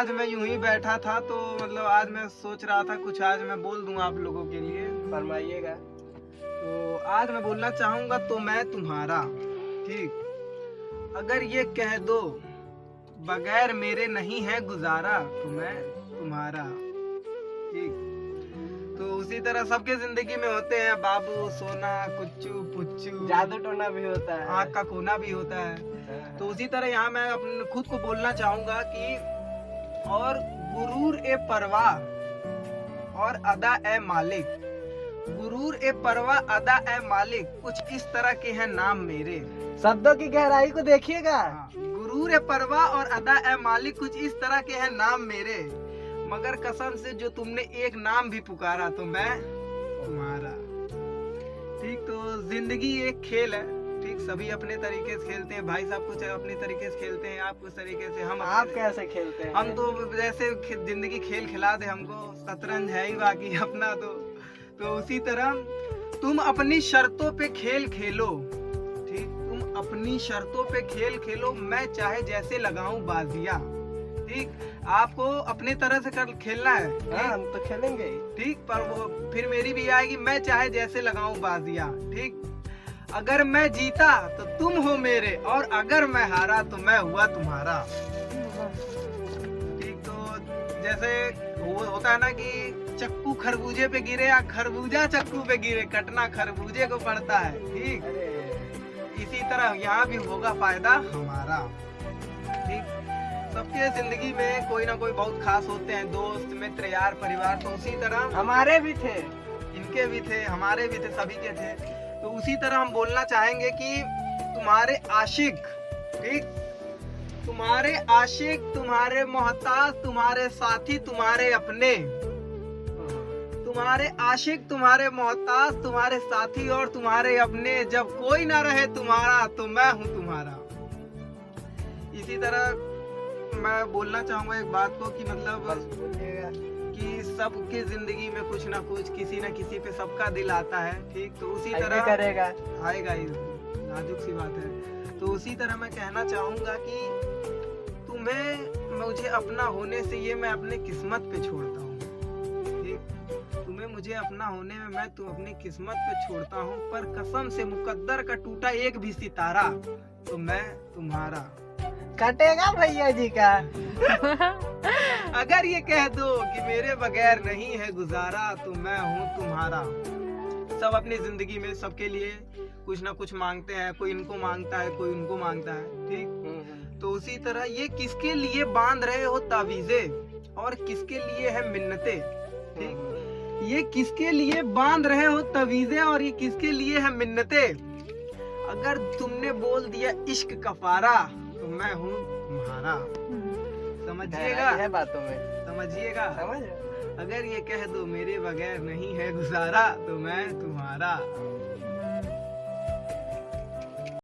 आज मैं यूं ही बैठा था तो मतलब आज मैं सोच रहा था कुछ आज मैं बोल दूं आप लोगों के लिए। फरमाइएगा। तो आज मैं बोलना चाहूंगा तो मैं तुम्हारा, ठीक। अगर ये कह दो बगैर मेरे नहीं है गुजारा तो मैं तुम्हारा, ठीक। तो उसी तरह सबके जिंदगी में होते हैं बाबू, सोना, कुच्चू, पुच्चू, जादू टोना भी होता है, आँख का कोना भी होता है। तो उसी तरह यहाँ मैं अपने खुद को बोलना चाहूंगा कि और गुरूर ए परवाह और अदा ए मालिक, गुरूर ए परवाह अदा ए मालिक, कुछ इस तरह के हैं नाम मेरे। शब्दों की गहराई को देखिएगा। गुरूर ए परवाह और अदा ए मालिक, कुछ इस तरह के हैं नाम मेरे, मगर कसम से जो तुमने एक नाम भी पुकारा तो मैं तुम्हारा, ठीक। तो जिंदगी एक खेल है, ठीक। सभी अपने तरीके से खेलते हैं, भाई साहब कुछ अपने तरीके से खेलते हैं, आप कुछ तरीके से। आप कैसे खेलते हैं? हम तो जैसे जिंदगी खेल खिला दे हमको, शतरंज है ही बाकी अपना तो उसी तरह तुम अपनी शर्तों पे खेल खेलो, ठीक। तुम अपनी शर्तों पे खेल खेलो, मैं चाहे जैसे लगाऊं बाजियां, ठीक। आपको अपने तरह से खेलना है, हम तो खेलेंगे, ठीक। पर वो फिर मेरी भी आएगी, मैं चाहे जैसे लगाऊं बाजियां, ठीक। अगर मैं जीता तो तुम हो मेरे, और अगर मैं हारा तो मैं हुआ तुम्हारा, ठीक। तो जैसे वो होता है ना कि चक्कू खरबूजे पे गिरे या खरबूजा चक्कू पे गिरे, कटना खरबूजे को पड़ता है, ठीक। इसी तरह यहाँ भी होगा फायदा हमारा, ठीक। सबके जिंदगी में कोई ना कोई बहुत खास होते हैं, दोस्त, मित्र, यार, परिवार। तो उसी तरह हमारे भी थे, इनके भी थे, हमारे भी थे, सभी के थे। तो उसी तरह हम बोलना चाहेंगे कि तुम्हारे आशिक, ठीक। तुम्हारे आशिक, तुम्हारे मोहताज, तुम्हारे साथी, तुम्हारे अपने, तुम्हारे आशिक, तुम्हारे मोहताज, तुम्हारे साथी और तुम्हारे अपने, जब कोई ना रहे तुम्हारा तो मैं हूँ तुम्हारा। इसी तरह मैं बोलना चाहूंगा एक बात को कि मतलब कि सबकी जिंदगी में कुछ ना कुछ, किसी न किसी पे सबका दिल आता है, ठीक। तो उसी तरह करेगा, आएगा ही, नाजुक सी बात है। तो उसी तरह मैं कहना चाहूंगा कि तुम्हें मुझे अपना होने से ये मैं अपने किस्मत पे छोड़ता हूँ, ठीक। तुम्हें मुझे अपना होने में मैं तुम अपनी किस्मत पे छोड़ता हूँ, पर कसम से मुकद्दर का टूटा एक भी सितारा तो मैं तुम्हारा। कटेगा भैया जी का। अगर ये कह दो कि मेरे बगैर नहीं है गुजारा तो मैं हूँ तुम्हारा। सब अपनी जिंदगी में सबके लिए कुछ ना कुछ मांगते हैं, कोई इनको मांगता है, कोई उनको मांगता है, ठीक। तो उसी तरह ये किसके लिए बांध रहे हो तावीज़े और किसके लिए है मिन्नतें, ठीक। ये किसके लिए बांध रहे हो तवीज़े और ये किसके लिए है मिन्नतें। अगर तुमने बोल दिया इश्क कफारा तो मैं हूँ तुम्हारा। समझिएगा, है बातों में, समझिएगा। समझ। अगर ये कह दो मेरे बगैर नहीं है गुजारा तो मैं तुम्हारा।